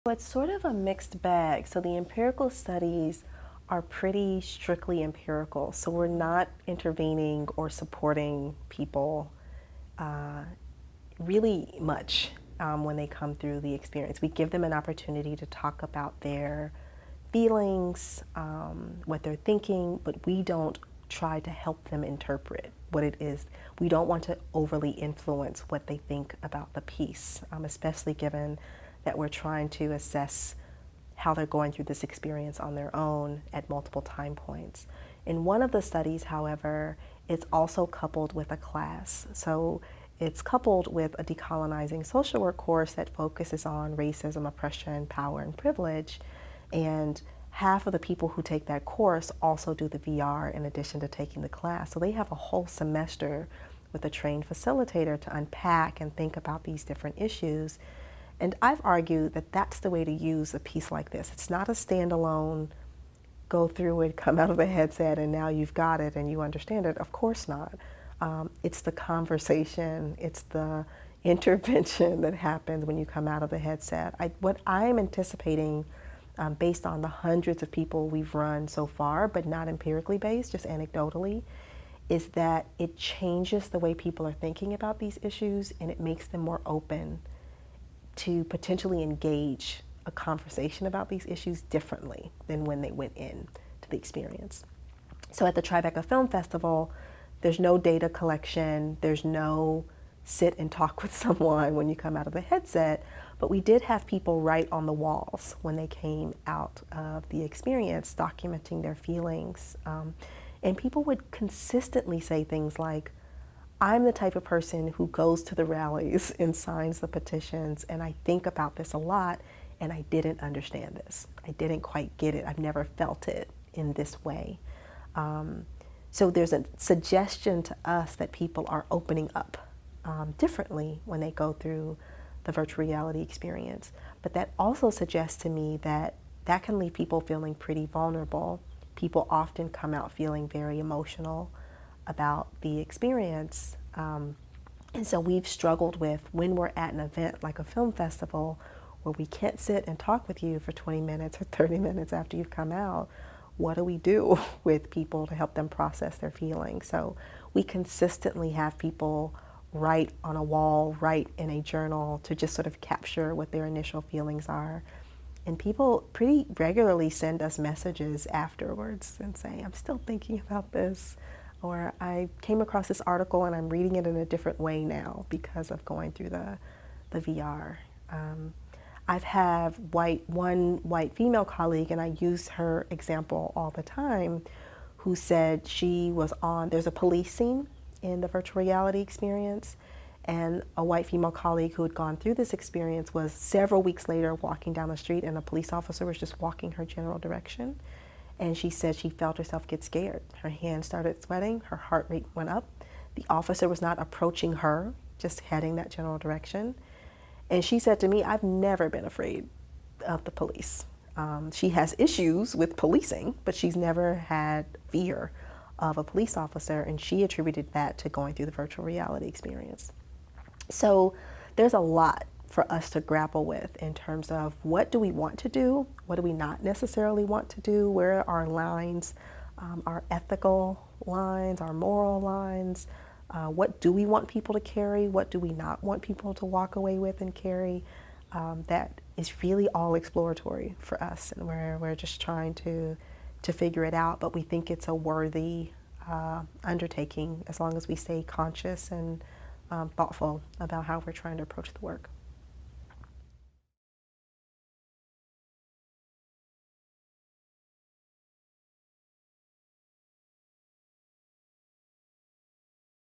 It's sort of a mixed bag. So the empirical studies are pretty strictly empirical. So we're not intervening or supporting people really much when they come through the experience. We give them an opportunity to talk about their feelings, what they're thinking, but we don't try to help them interpret what it is. We don't want to overly influence what they think about the piece, especially given that we're trying to assess how they're going through this experience on their own at multiple time points. In one of the studies, however, it's also coupled with a class. So it's coupled with a decolonizing social work course that focuses on racism, oppression, power, and privilege. And half of the people who take that course also do the VR in addition to taking the class. So they have a whole semester with a trained facilitator to unpack and think about these different issues. And I've argued that that's the way to use a piece like this. It's not a standalone, go through it, come out of the headset, and now you've got it and you understand it. Of course not. It's the conversation, it's the intervention that happens when you come out of the headset. What I'm anticipating, based on the hundreds of people we've run so far, but not empirically based, just anecdotally, is that it changes the way people are thinking about these issues and it makes them more open to potentially engage a conversation about these issues differently than when they went in to the experience. So at the Tribeca Film Festival, there's no data collection, there's no sit and talk with someone when you come out of the headset, but we did have people write on the walls when they came out of the experience, documenting their feelings. And people would consistently say things like, I'm the type of person who goes to the rallies and signs the petitions, and I think about this a lot, and I didn't understand this. I didn't quite get it. I've never felt it in this way. So there's a suggestion to us that people are opening up differently when they go through the virtual reality experience. But that also suggests to me that that can leave people feeling pretty vulnerable. People often come out feeling very emotional about the experience. And so we've struggled with, when we're at an event like a film festival where we can't sit and talk with you for 20 minutes or 30 minutes after you've come out, what do we do with people to help them process their feelings? So we consistently have people write on a wall, write in a journal to just sort of capture what their initial feelings are. And people pretty regularly send us messages afterwards and say, I'm still thinking about this, or I came across this article and I'm reading it in a different way now because of going through the VR. I've had one white female colleague, and I use her example all the time, who said she was on, there's a police scene in the virtual reality experience, and a white female colleague who had gone through this experience was several weeks later walking down the street and a police officer was just walking her general direction. And she said she felt herself get scared. Her hands started sweating, her heart rate went up. The officer was not approaching her, just heading that general direction. And she said to me, I've never been afraid of the police. She has issues with policing, but she's never had fear of a police officer, and she attributed that to going through the virtual reality experience. So there's a lot for us to grapple with in terms of what do we want to do, what do we not necessarily want to do, where are our lines, our ethical lines, our moral lines, what do we want people to carry, what do we not want people to walk away with and carry. That is really all exploratory for us, and we're just trying to figure it out, but we think it's a worthy undertaking as long as we stay conscious and thoughtful about how we're trying to approach the work.